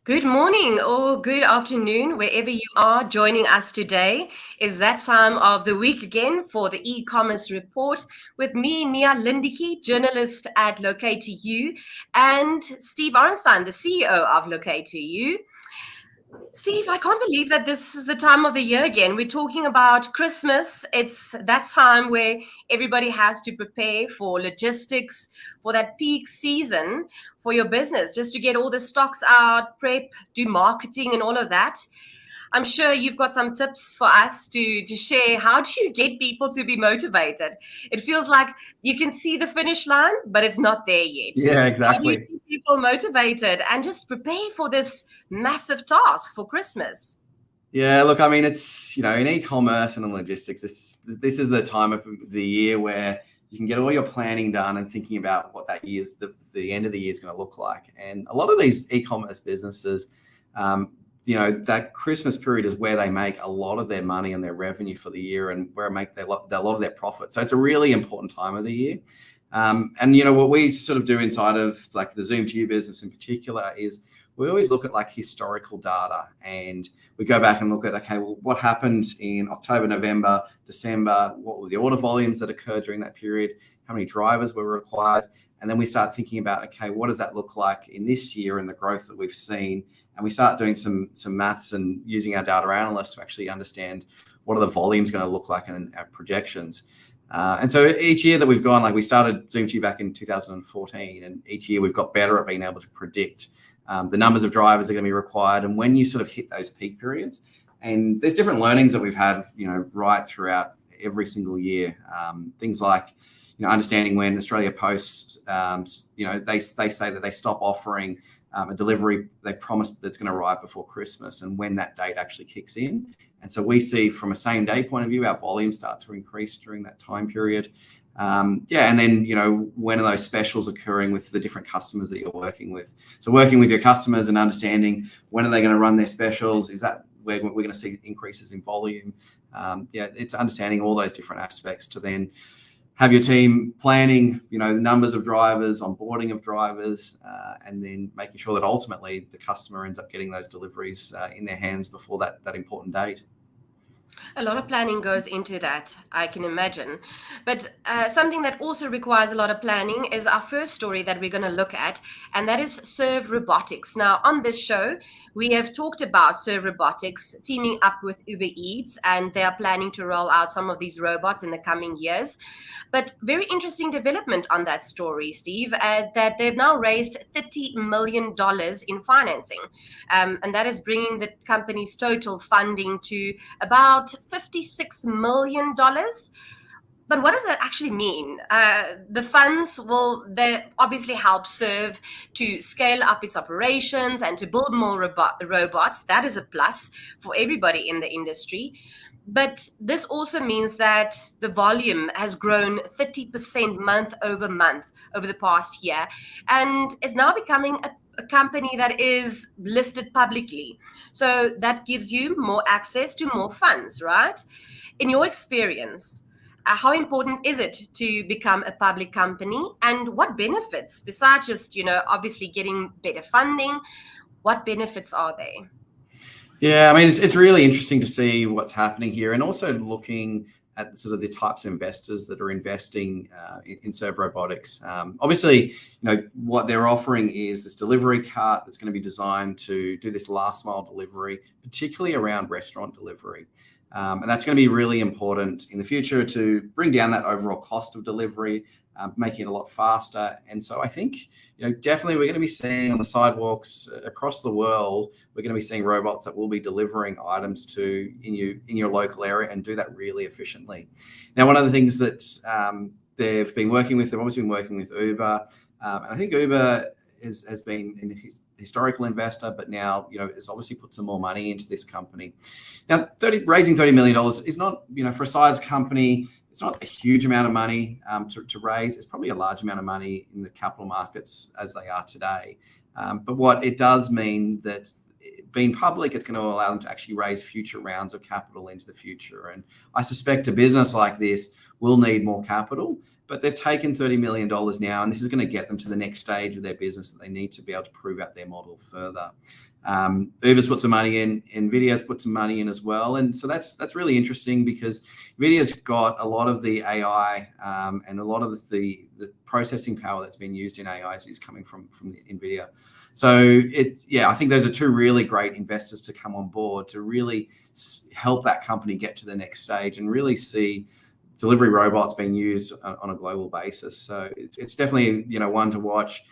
Good morning or good afternoon, wherever you are joining us today. Is that time of the week again for the e-commerce report with me, Mia Lindicke, journalist at Locate2You, and Steve Arnstein, the CEO of Locate2You. Steve, I can't believe that this is the time of the year again. We're talking about Christmas. It's that time where everybody has to prepare for logistics, for that peak season for your business, just to get all the stocks out, prep, do marketing, and all of that. I'm sure you've got some tips for us to share. How do you get people to be motivated? It feels like you can see the finish line, but it's not there yet. Yeah, How do you exactly. keep people motivated and just prepare for this massive task for Christmas? Yeah, look, I mean, it's, in e-commerce and in logistics, this is the time of the year where you can get all your planning done and thinking about what that year's the end of the year is going to look like. And a lot of these e-commerce businesses, that Christmas period is where they make a lot of their money and their revenue for the year, and where they make a lot of their profit. So it's a really important time of the year. And what we sort of do inside of like the Zoom to You business in particular is we always look at like historical data, and we go back and look at, okay, well, what happened in October, November, December? What were the order volumes that occurred during that period? How many drivers were required? And then we start thinking about, okay, what does that look like in this year and the growth that we've seen? And we start doing some maths and using our data analysts to actually understand what are the volumes going to look like in our projections. And so each year that we've gone, like we started Zoom to You back in 2014, and each year we've got better at being able to predict the numbers of drivers that are going to be required, and when you sort of hit those peak periods. And there's different learnings that we've had, right throughout every single year. Things like, understanding when Australia Post, they say that they stop offering a delivery they promised that's going to arrive before Christmas, and when that date actually kicks in. And so we see from a same day point of view, our volumes start to increase during that time period. And then, when are those specials occurring with the different customers that you're working with? So working with your customers and understanding when are they going to run their specials? Is that where we're going to see increases in volume? It's understanding all those different aspects to then have your team planning, the numbers of drivers, onboarding of drivers, and then making sure that ultimately the customer ends up getting those deliveries in their hands before that important date. A lot of planning goes into that, I can imagine. But something that also requires a lot of planning is our first story that we're going to look at, and that is Serve Robotics. Now, on this show, we have talked about Serve Robotics teaming up with Uber Eats, and they are planning to roll out some of these robots in the coming years. But very interesting development on that story, Steve, that they've now raised $30 million in financing. And that is bringing the company's total funding to about $56 million. But what does that actually mean? The funds will obviously help Serve to scale up its operations and to build more robots. That is a plus for everybody in the industry. But this also means that the volume has grown 30% month over month over the past year, and is now becoming a company that is listed publicly. So that gives you more access to more funds, right? In your experience, how important is it to become a public company, and what benefits, besides just, obviously getting better funding, what benefits are there? Yeah, I mean, it's really interesting to see what's happening here, and also looking at sort of the types of investors that are investing in Serve Robotics. Obviously, what they're offering is this delivery cart that's going to be designed to do this last mile delivery, particularly around restaurant delivery. And that's going to be really important in the future to bring down that overall cost of delivery, making it a lot faster. And so I think, definitely we're going to be seeing on the sidewalks across the world, we're going to be seeing robots that will be delivering items to in your local area, and do that really efficiently. Now, one of the things that they've obviously been working with Uber. And I think Uber has been a historical investor, but now, has obviously put some more money into this company. Now, raising $30 million is not, for a size company, it's not a huge amount of money to raise. It's probably a large amount of money in the capital markets as they are today. But what it does mean that being public, it's going to allow them to actually raise future rounds of capital into the future. And I suspect a business like this will need more capital, but they've taken $30 million now, and this is going to get them to the next stage of their business that they need to be able to prove out their model further. Uber's put some money in, Nvidia's put some money in as well, and so that's really interesting because Nvidia's got a lot of the AI and a lot of the processing power that's been used in AI is coming from Nvidia. So I think those are two really great investors to come on board to really help that company get to the next stage and really see delivery robots being used on a global basis. So it's definitely one to watch.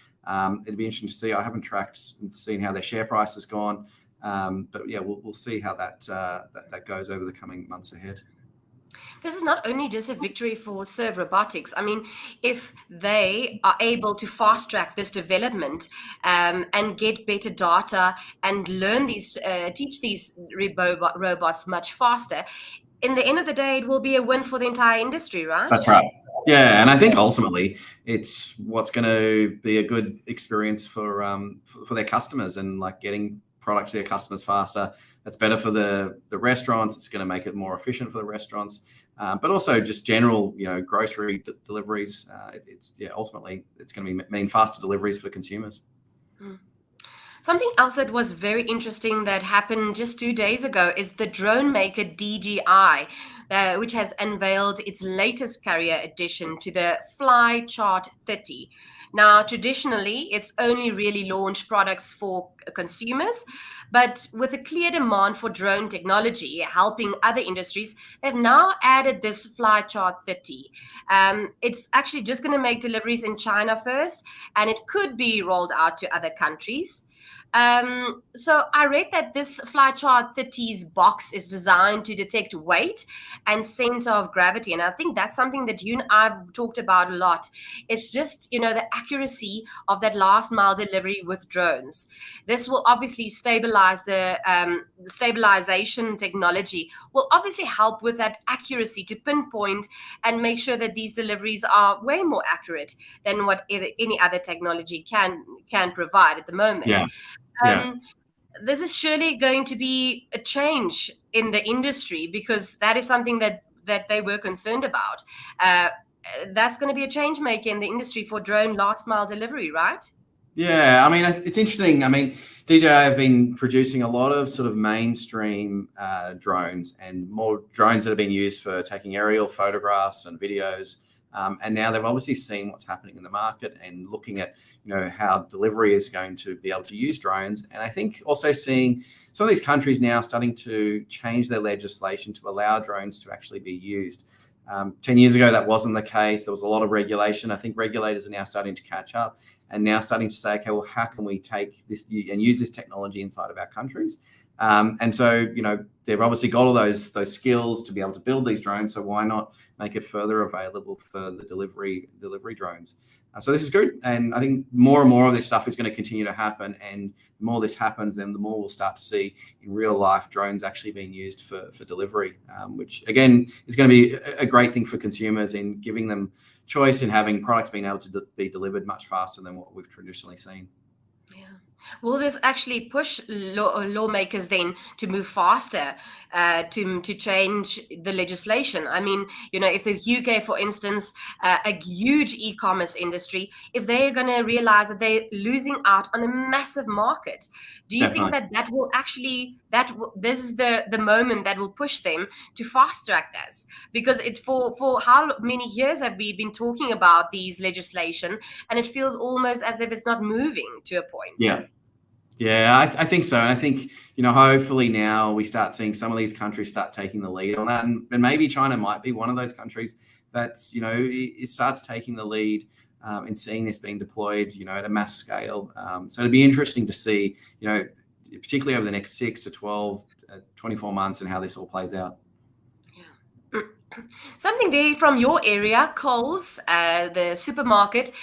It'd be interesting to see. I haven't tracked and seen how their share price has gone, but yeah, we'll see how that goes over the coming months ahead. This is not only just a victory for Serve Robotics. I mean, if they are able to fast track this development and get better data and learn teach these robots much faster, in the end of the day, it will be a win for the entire industry, right? That's right. Yeah, and I think ultimately it's what's going to be a good experience for their customers and like getting products to their customers faster. That's better for the restaurants. It's going to make it more efficient for the restaurants, but also just general, grocery deliveries. Ultimately, it's going to mean faster deliveries for consumers. Mm. Something else that was very interesting that happened just 2 days ago is the drone maker DJI, which has unveiled its latest carrier addition to the Flychart 30. Now, traditionally, it's only really launched products for consumers, but with a clear demand for drone technology helping other industries, they've now added this Flychart 30. It's actually just going to make deliveries in China first, and it could be rolled out to other countries. So I read that this Flychart 30's box is designed to detect weight and center of gravity. And I think that's something that you and I've talked about a lot. It's just, the accuracy of that last mile delivery with drones. This will obviously stabilize the stabilization technology will obviously help with that accuracy to pinpoint and make sure that these deliveries are way more accurate than what any other technology can provide at the moment. Yeah. This is surely going to be a change in the industry because that is something that they were concerned about. That's going to be a change maker in the industry for drone last mile delivery, right? Yeah, I mean, it's interesting. I mean, DJI have been producing a lot of sort of mainstream drones and more drones that have been used for taking aerial photographs and videos. And now they've obviously seen what's happening in the market and looking at, how delivery is going to be able to use drones. And I think also seeing some of these countries now starting to change their legislation to allow drones to actually be used. 10 years ago, that wasn't the case. There was a lot of regulation. I think regulators are now starting to catch up and now starting to say, okay, well, how can we take this and use this technology inside of our countries? And so, they've obviously got all those skills to be able to build these drones. So why not make it further available for the delivery drones? So this is good. And I think more and more of this stuff is going to continue to happen. And the more this happens, then the more we'll start to see in real life drones actually being used for delivery, which again is going to be a great thing for consumers in giving them choice in having products being able to be delivered much faster than what we've traditionally seen. Yeah. Will this actually push lawmakers then to move faster to change the legislation? I mean, if the UK, for instance, a huge e-commerce industry, if they're going to realize that they're losing out on a massive market, do you Definitely. think that will actually, this is the moment that will push them to fast track this? Because for how many years have we been talking about these legislation, and it feels almost as if it's not moving to a point? Yeah, I think so. And I think, hopefully now we start seeing some of these countries start taking the lead on that. And maybe China might be one of those countries that's, it starts taking the lead in seeing this being deployed, at a mass scale. So it'd be interesting to see, particularly over the next 6 to 12, 24 months and how this all plays out. Yeah. Something there from your area, Coles, the supermarket,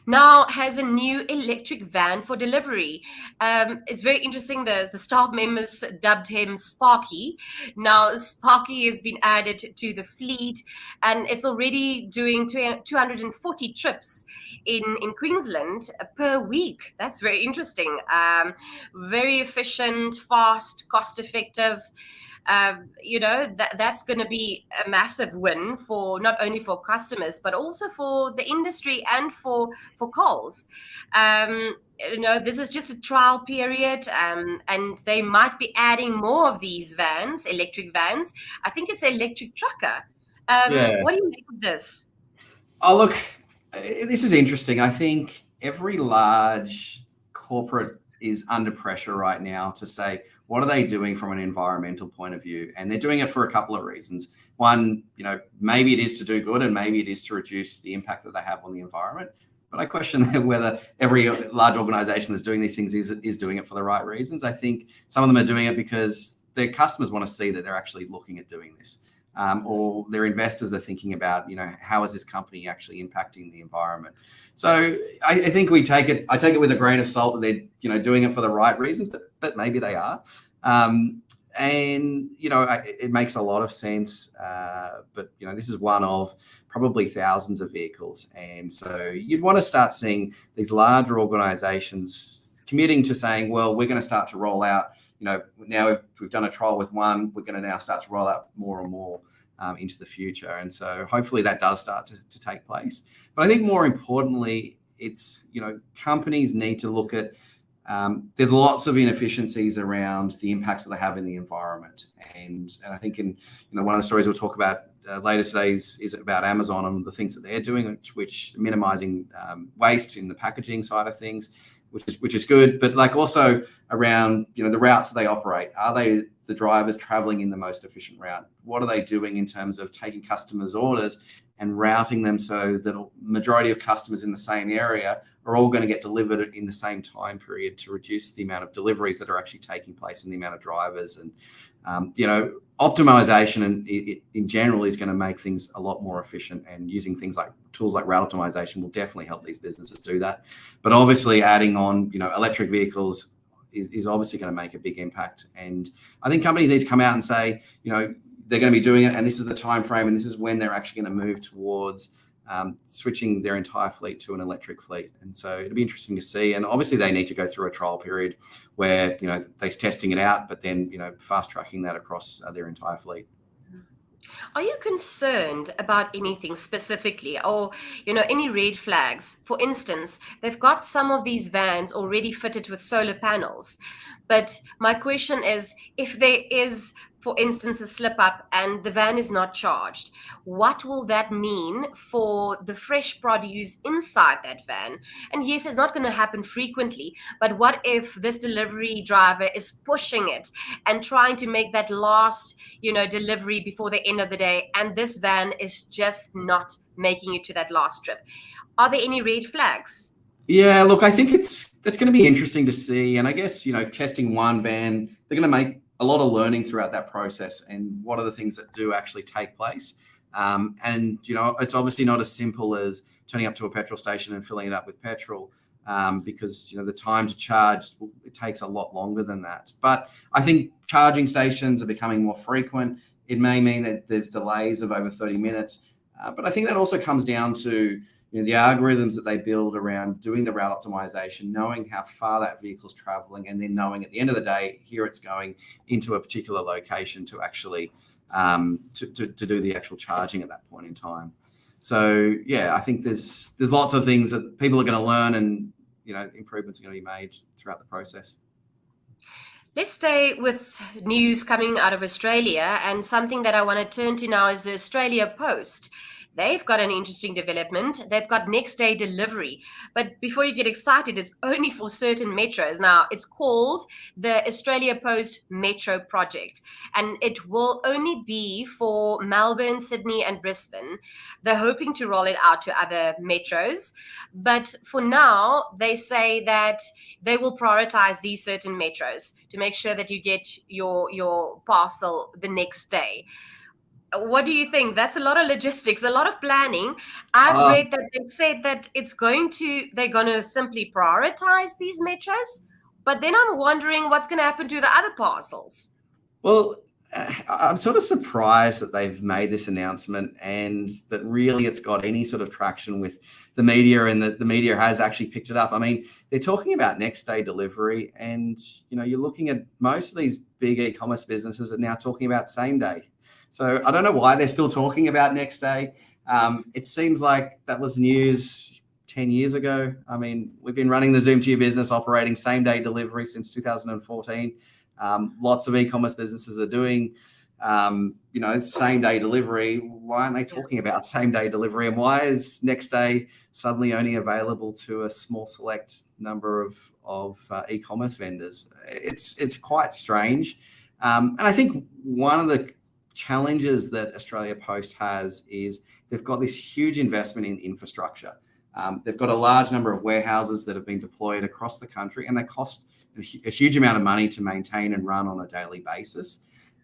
now has a new electric van for delivery. It's very interesting. The staff members dubbed him Sparky. Now, Sparky has been added to the fleet, and it's already doing 240 trips in Queensland per week. That's very interesting. Very efficient, fast, cost-effective. That's going to be a massive win for not only for customers but also for the industry and for Coles. This is just a trial period, and they might be adding more of these vans, electric vans. I think it's an electric trucker. Yeah. What do you make of this? Oh, look, this is interesting. I think every large corporate is under pressure right now to say, what are they doing from an environmental point of view? And they're doing it for a couple of reasons. One, maybe it is to do good, and maybe it is to reduce the impact that they have on the environment. But I question whether every large organization that's doing these things is doing it for the right reasons. I think some of them are doing it because their customers want to see that they're actually looking at doing this. Or their investors are thinking about, how is this company actually impacting the environment? So I think I take it with a grain of salt that they're, doing it for the right reasons, but maybe they are. It makes a lot of sense. But this is one of probably thousands of vehicles. And so you'd want to start seeing these larger organizations committing to saying, well, we're going to start to roll out, now we've done a trial with one, we're going to now start to roll out more and more into the future. And so hopefully that does start to take place. But I think more importantly, it's, companies need to look at, there's lots of inefficiencies around the impacts that they have in the environment. And I think in, one of the stories we'll talk about later today is about Amazon and the things that they're doing, which minimizing waste in the packaging side of things, which is good, but like also around, the routes that they operate. Are they the drivers traveling in the most efficient route? What are they doing in terms of taking customers' orders and routing them so that a majority of customers in the same area are all going to get delivered in the same time period to reduce the amount of deliveries that are actually taking place and the amount of drivers? And, optimization in general is going to make things a lot more efficient, and using tools like route optimization will definitely help these businesses do that. But obviously adding on, electric vehicles is obviously going to make a big impact. And I think companies need to come out and say, they're going to be doing it, and this is the time frame, and this is when they're actually going to move towards switching their entire fleet to an electric fleet. And so it'll be interesting to see. And obviously they need to go through a trial period where, they're testing it out, but then, fast tracking that across their entire fleet. Are you concerned about anything specifically, or, any red flags? For instance, they've got some of these vans already fitted with solar panels. But my question is, if there is, for instance, a slip up and the van is not charged, what will that mean for the fresh produce inside that van? And yes, it's not going to happen frequently, but what if this delivery driver is pushing it and trying to make that last, delivery before the end of the day, and this van is just not making it to that last trip? Are there any red flags? Yeah, look, I think that's going to be interesting to see. And I guess, testing one van, they're going to make a lot of learning throughout that process, and what are the things that do actually take place. And, it's obviously not as simple as turning up to a petrol station and filling it up with petrol, because, the time to charge, it takes a lot longer than that. But I think charging stations are becoming more frequent. It may mean that there's delays of over 30 minutes. But I think that also comes down to, the algorithms that they build around doing the route optimization, knowing how far that vehicle's traveling, and then knowing at the end of the day, here it's going into a particular location to actually to do the actual charging at that point in time. So yeah, I think there's lots of things that people are going to learn, and improvements are going to be made throughout the process. Let's stay with news coming out of Australia, and something that I want to turn to now is the Australia Post. They've got an interesting development. They've got next day delivery. But before you get excited, it's only for certain metros. Now, it's called the Australia Post Metro Project, and it will only be for Melbourne, Sydney, and Brisbane. They're hoping to roll it out to other metros. But for now, they say that they will prioritize these certain metros to make sure that you get your parcel the next day. What do you think? That's a lot of logistics, a lot of planning. I've read that they said that they're going to simply prioritize these metros, but then I'm wondering what's going to happen to the other parcels. Well, I'm sort of surprised that they've made this announcement and that really it's got any sort of traction with the media, and that the media has actually picked it up. I mean, they're talking about next day delivery, and you're looking at most of these big e-commerce businesses are now talking about same day. So I don't know why they're still talking about next day. It seems like that was news 10 years ago. I mean, we've been running the Zoom to Your Business operating same day delivery since 2014. Lots of e-commerce businesses are doing, same day delivery. Why aren't they talking about same day delivery? And why is next day suddenly only available to a small select number of e-commerce vendors? It's quite strange. And I think one of the challenges that Australia Post has is they've got this huge investment in infrastructure. They've got a large number of warehouses that have been deployed across the country, and they cost a huge amount of money to maintain and run on a daily basis.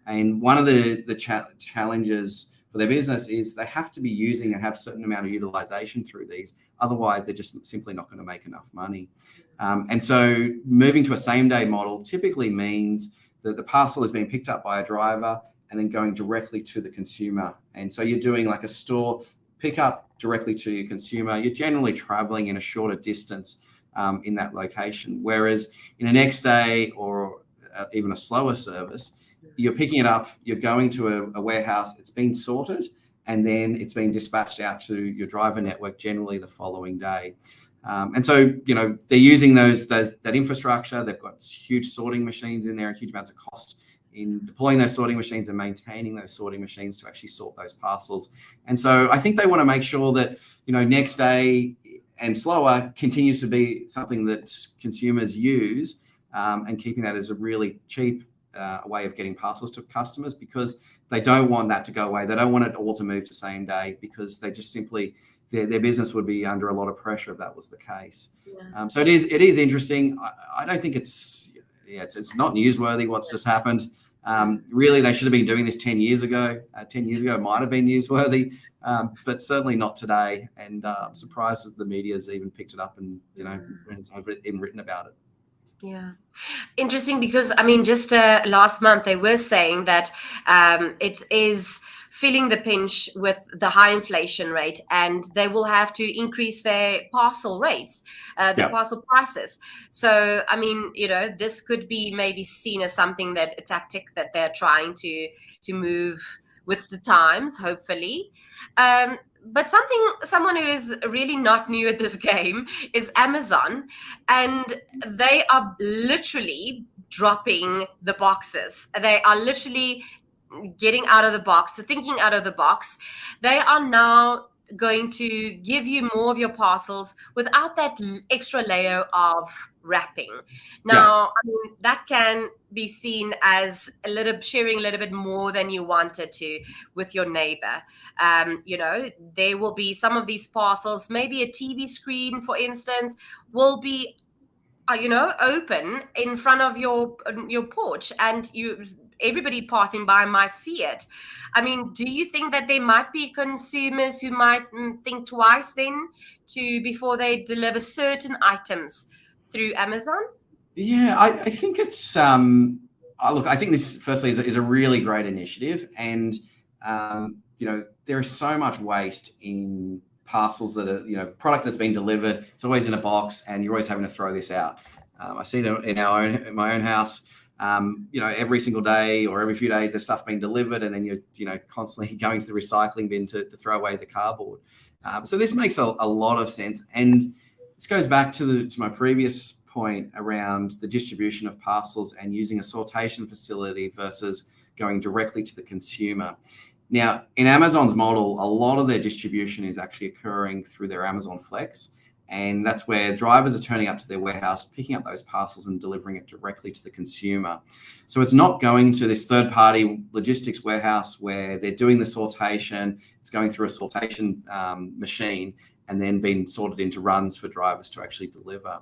And one of the challenges for their business is they have to be using and have a certain amount of utilization through these. Otherwise, they're just simply not going to make enough money. And so moving to a same day model typically means that the parcel is being picked up by a driver and then going directly to the consumer. And so you're doing like a store pickup directly to your consumer. You're generally traveling in a shorter distance in that location. Whereas in a next day or even a slower service, you're picking it up, you're going to a warehouse, it's been sorted, and then it's been dispatched out to your driver network generally the following day. And so, they're using that infrastructure. They've got huge sorting machines in there and huge amounts of cost in deploying those sorting machines and maintaining those sorting machines to actually sort those parcels. And so I think they want to make sure that, next day and slower continues to be something that consumers use, and keeping that as a really cheap way of getting parcels to customers, because they don't want that to go away. They don't want it all to move to same day, because they just simply, their business would be under a lot of pressure if that was the case. Yeah. So it is interesting. I don't think it's not newsworthy what's just happened. Really, they should have been doing this 10 years ago. 10 years ago, it might have been newsworthy, but certainly not today. And I'm surprised that the media's even picked it up and, has even written about it. Yeah. Interesting, because, just last month they were saying that it is feeling the pinch with the high inflation rate, and they will have to increase their parcel rates, parcel prices. So, this could be maybe seen as a tactic that they're trying to move with the times, hopefully. But someone who is really not new at this game is Amazon, and they are literally dropping the boxes. They are literally getting out of the box, thinking out of the box. They are now going to give you more of your parcels without that extra layer of wrapping. Now, that can be seen as sharing a little bit more than you wanted to with your neighbor. There will be some of these parcels, maybe a TV screen, for instance, will be, open in front of your porch, and everybody passing by might see it. Do you think that there might be consumers who might think twice then before they deliver certain items through Amazon? Yeah, I think it's look, I think this firstly is a really great initiative, and there is so much waste in parcels that are product that's been delivered. It's always in a box, and you're always having to throw this out. I see it in my own house. Every single day or every few days, there's stuff being delivered, and then you're constantly going to the recycling bin to throw away the cardboard. So this makes a lot of sense, and this goes back to my previous point around the distribution of parcels and using a sortation facility versus going directly to the consumer. Now, in Amazon's model, a lot of their distribution is actually occurring through their Amazon Flex. And that's where drivers are turning up to their warehouse, picking up those parcels and delivering it directly to the consumer. So it's not going to this third-party logistics warehouse where they're doing the sortation. It's going through a sortation machine and then being sorted into runs for drivers to actually deliver.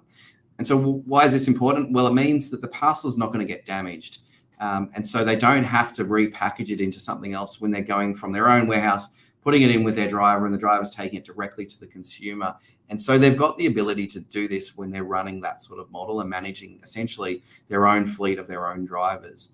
And so why is this important? Well, it means that the parcel is not going to get damaged. And so they don't have to repackage it into something else when they're going from their own warehouse, putting it in with their driver, and the driver's taking it directly to the consumer. And so they've got the ability to do this when they're running that sort of model and managing essentially their own fleet of their own drivers.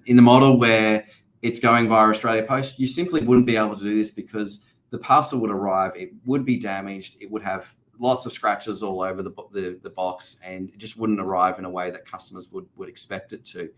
In the model where it's going via Australia Post, you simply wouldn't be able to do this because the parcel would arrive, it would be damaged, it would have lots of scratches all over the box, and it just wouldn't arrive in a way that customers would expect it to.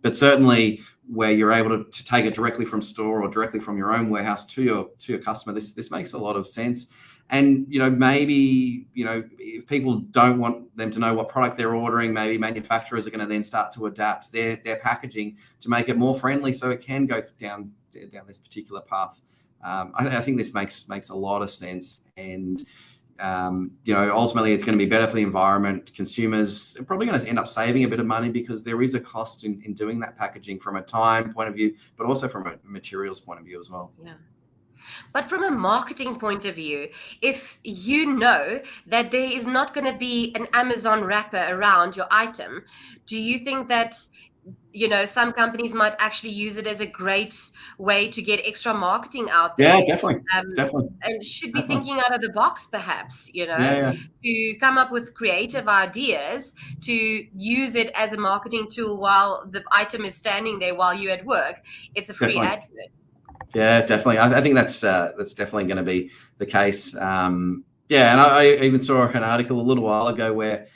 But certainly where you're able to take it directly from store or directly from your own warehouse to your customer, this makes a lot of sense. And, maybe, if people don't want them to know what product they're ordering, maybe manufacturers are going to then start to adapt their packaging to make it more friendly so it can go down this particular path. I think this makes a lot of sense. And, ultimately it's going to be better for the environment. Consumers are probably going to end up saving a bit of money because there is a cost in doing that packaging from a time point of view, but also from a materials point of view as well. Yeah. But from a marketing point of view, if you know that there is not going to be an Amazon wrapper around your item, do you think that, some companies might actually use it as a great way to get extra marketing out there? Yeah, definitely. And should be thinking out of the box, perhaps, Yeah. to come up with creative ideas to use it as a marketing tool while the item is standing there while you're at work. It's a free advert. Yeah, definitely. I think that's definitely going to be the case. And I even saw an article a little while ago where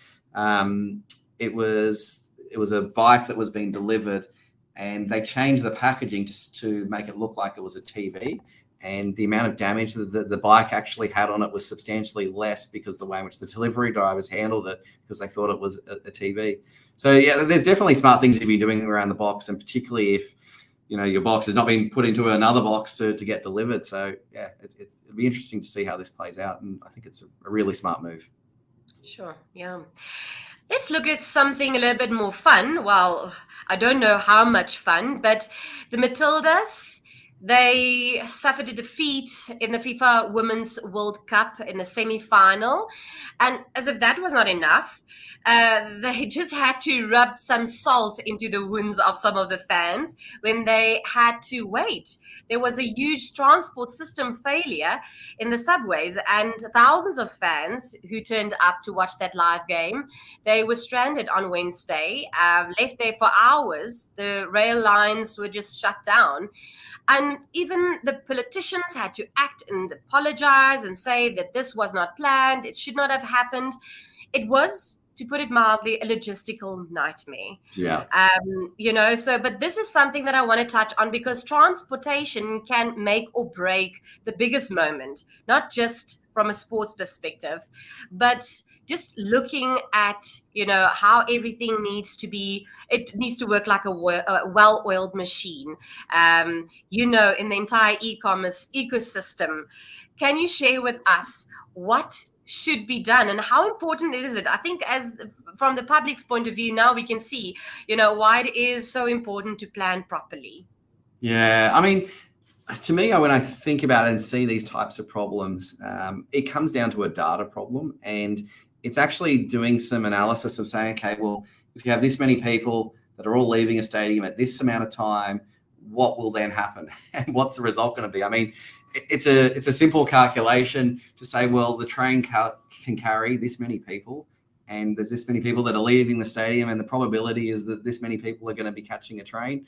it was a bike that was being delivered, and they changed the packaging to make it look like it was a TV. And the amount of damage that the bike actually had on it was substantially less because the way in which the delivery drivers handled it, because they thought it was a TV. So yeah, there's definitely smart things to be doing around the box, and particularly if your box has not been put into another box to get delivered. So yeah, it'll be interesting to see how this plays out, and I think it's a really smart move. Sure, yeah. Let's look at something a little bit more fun. Well, I don't know how much fun, but the Matildas, they suffered a defeat in the FIFA Women's World Cup in the semi-final. And as if that was not enough, they just had to rub some salt into the wounds of some of the fans when they had to wait. There was a huge transport system failure in the subways, and thousands of fans who turned up to watch that live game, they were stranded on Wednesday, left there for hours. The rail lines were just shut down. And even the politicians had to act and apologize and say that this was not planned. It should not have happened. It was, to put it mildly, a logistical nightmare. Yeah. But this is something that I want to touch on because transportation can make or break the biggest moment, not just from a sports perspective, but just looking at, how everything needs to work like a well-oiled machine, in the entire e-commerce ecosystem. Can you share with us what should be done and how important is it? I think from the public's point of view, now we can see, why it is so important to plan properly. Yeah, I mean, to me, when I think about it and see these types of problems, it comes down to a data problem, and it's actually doing some analysis of saying, okay, well, if you have this many people that are all leaving a stadium at this amount of time, what will then happen? And what's the result going to be? I mean, it's a simple calculation to say, well, the train can carry this many people, and there's this many people that are leaving the stadium, and the probability is that this many people are going to be catching a train.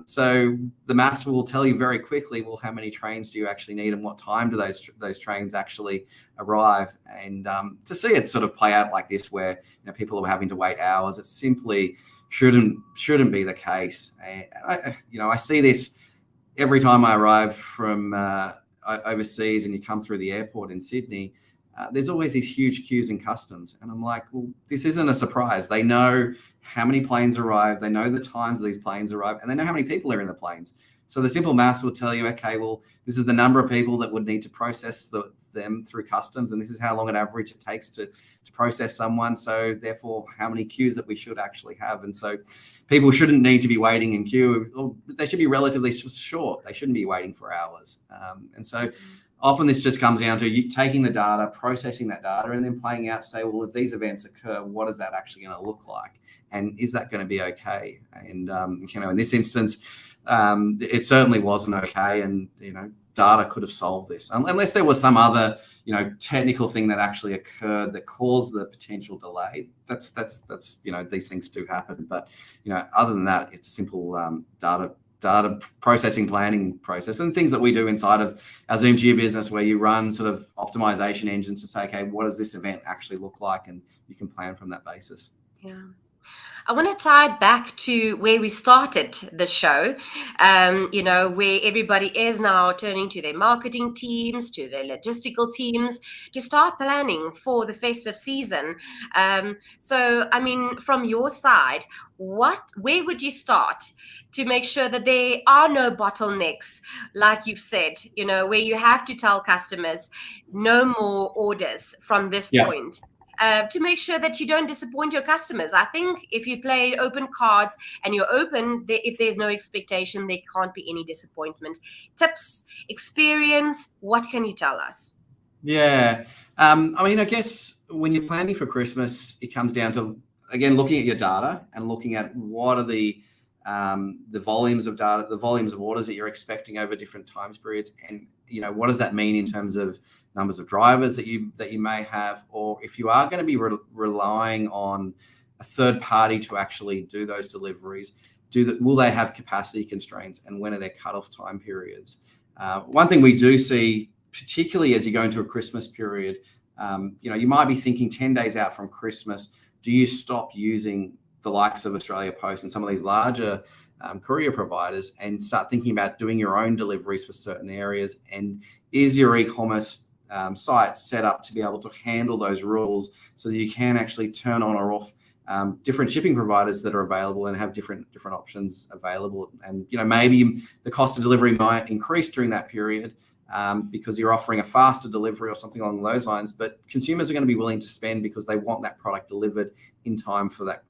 So the maths will tell you very quickly, well, how many trains do you actually need, and what time do those trains actually arrive? And to see it sort of play out like this, where people are having to wait hours, it simply shouldn't be the case. And I see this every time I arrive from overseas, and you come through the airport in Sydney. There's always these huge queues in customs. And I'm like, well, this isn't a surprise. They know how many planes arrive. They know the times these planes arrive, and they know how many people are in the planes. So the simple maths will tell you, okay, well, this is the number of people that would need to process them through customs, and this is how long on average it takes to process someone. So therefore, how many queues that we should actually have. And so people shouldn't need to be waiting in queue. They should be relatively short. They shouldn't be waiting for hours. And so often this just comes down to you taking the data, processing that data, and then playing out, say, well, if these events occur, what is that actually going to look like? And is that going to be okay? And, in this instance, it certainly wasn't okay. And, data could have solved this unless there was some other, technical thing that actually occurred that caused the potential delay. That's these things do happen. But, other than that, it's a simple data processing planning process, and things that we do inside of our Zoom to You business, where you run sort of optimization engines to say, okay, what does this event actually look like? And you can plan from that basis. Yeah. I want to tie it back to where we started the show, where everybody is now turning to their marketing teams, to their logistical teams to start planning for the festive season. So, I mean, from your side, where would you start to make sure that there are no bottlenecks, like you've said, where you have to tell customers no more orders from this point? To make sure that you don't disappoint your customers. I think if you play open cards and you're open, if there's no expectation, there can't be any disappointment. Tips, experience, what can you tell us? Yeah. I guess when you're planning for Christmas, it comes down to, again, looking at your data and looking at what are the volumes of data, the volumes of orders that you're expecting over different times periods, and what does that mean in terms of numbers of drivers that you may have, or if you are going to be relying on a third party to actually do those deliveries, will they have capacity constraints, and when are their cutoff time periods? One thing we do see, particularly as you go into a Christmas period, you might be thinking 10 days out from Christmas, do you stop using the likes of Australia Post and some of these larger courier providers and start thinking about doing your own deliveries for certain areas? And is your e-commerce site set up to be able to handle those rules so that you can actually turn on or off different shipping providers that are available and have different options available? And maybe the cost of delivery might increase during that period because you're offering a faster delivery or something along those lines, but consumers are going to be willing to spend because they want that product delivered in time for that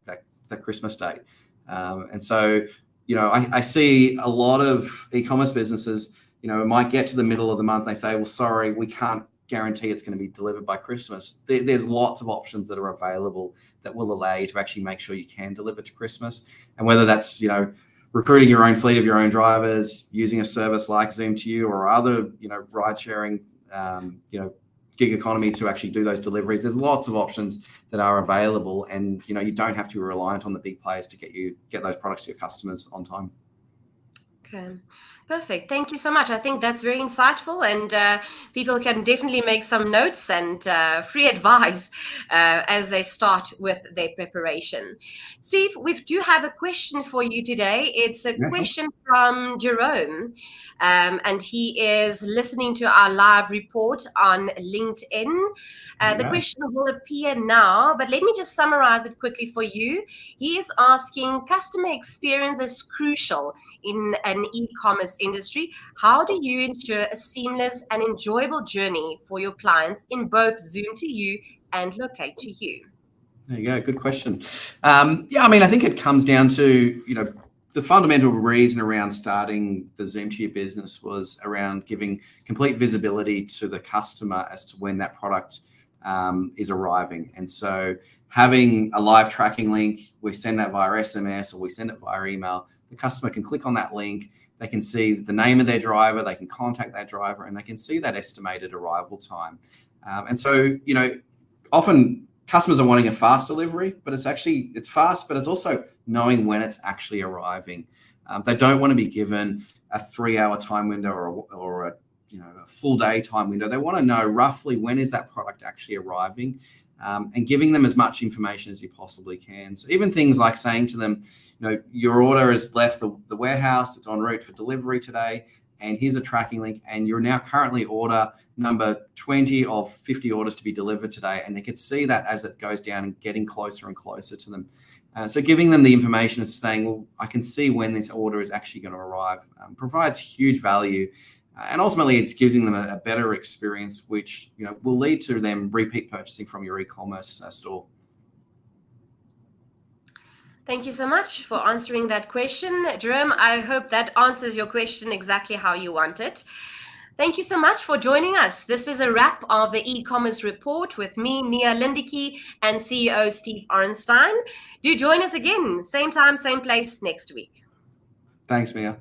Christmas date. And so, I see a lot of e-commerce businesses, it might get to the middle of the month, and they say, well, sorry, we can't guarantee it's going to be delivered by Christmas. There's lots of options that are available that will allow you to actually make sure you can deliver to Christmas. And whether that's, recruiting your own fleet of your own drivers, using a service like Zoom to You or other, ride sharing, gig economy to actually do those deliveries. There's lots of options that are available, and you don't have to be reliant on the big players to get those products to your customers on time. Okay, perfect. Thank you so much. I think that's very insightful, and people can definitely make some notes and free advice as they start with their preparation. Steve, we do have a question for you today. It's a question from Jerome, and he is listening to our live report on LinkedIn. The question will appear now, but let me just summarize it quickly for you. He is asking, customer experience is crucial in an e-commerce industry. How do you ensure a seamless and enjoyable journey for your clients in both Zoom to You and Locate to You? There you go. Good question. I think it comes down to, the fundamental reason around starting the Zoom to You business was around giving complete visibility to the customer as to when that product is arriving. And so having a live tracking link, we send that via SMS or we send it via email. The customer can click on that link, they can see the name of their driver, they can contact that driver, and they can see that estimated arrival time. And so, often customers are wanting a fast delivery, but it's fast, but it's also knowing when it's actually arriving. They don't want to be given a 3-hour time window or a full day time window. They want to know roughly when is that product actually arriving, and giving them as much information as you possibly can. So even things like saying to them, your order has left the warehouse, it's en route for delivery today, and here's a tracking link, and you're now currently order number 20 of 50 orders to be delivered today. And they can see that as it goes down and getting closer and closer to them. So giving them the information is saying, well, I can see when this order is actually going to arrive, provides huge value. And ultimately, it's giving them a better experience, which will lead to them repeat purchasing from your e-commerce store. Thank you so much for answering that question, Jerome. I hope that answers your question exactly how you want it. Thank you so much for joining us. This is a wrap of the e-commerce report with me, Mia Lindicke, and CEO Steve Orenstein. Do join us again, same time, same place next week. Thanks, Mia.